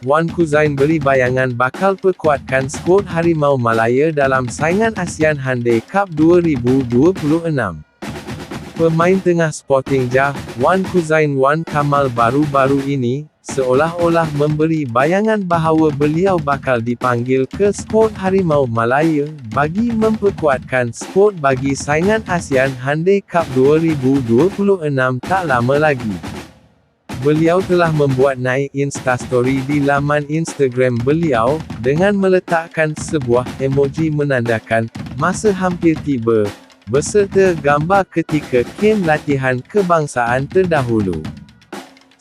Wan Kuzain beri bayangan bakal perkuatkan skuad Harimau Malaya dalam saingan ASEAN Handai Cup 2026. Pemain tengah Sporting Jah, Wan Kuzain Wan Kamal baru-baru ini, seolah-olah memberi bayangan bahawa beliau bakal dipanggil ke skuad Harimau Malaya, bagi memperkuatkan skuad bagi saingan ASEAN Handai Cup 2026 tak lama lagi. Beliau telah membuat naik Instastory di laman Instagram beliau, dengan meletakkan sebuah emoji menandakan, masa hampir tiba, beserta gambar ketika kem latihan kebangsaan terdahulu.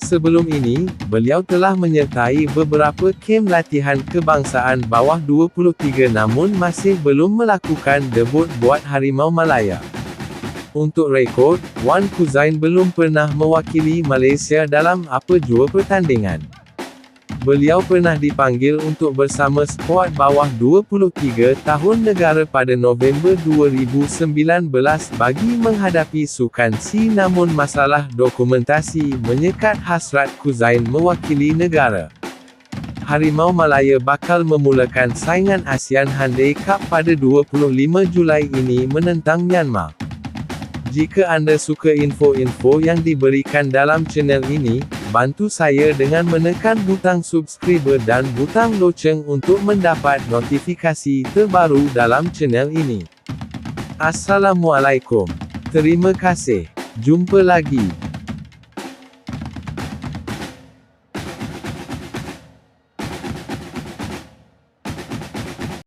Sebelum ini, beliau telah menyertai beberapa kem latihan kebangsaan bawah 23 namun masih belum melakukan debut buat Harimau Malaya. Untuk rekod, Wan Kuzain belum pernah mewakili Malaysia dalam apa jua pertandingan. Beliau pernah dipanggil untuk bersama skuad bawah 23 tahun negara pada November 2019 bagi menghadapi Sukan C namun masalah dokumentasi menyekat hasrat Kuzain mewakili negara. Harimau Malaya bakal memulakan saingan ASEAN Handai Cup pada 25 Julai ini menentang Myanmar. Jika anda suka info-info yang diberikan dalam channel ini, bantu saya dengan menekan butang subscribe dan butang loceng untuk mendapat notifikasi terbaru dalam channel ini. Assalamualaikum. Terima kasih. Jumpa lagi.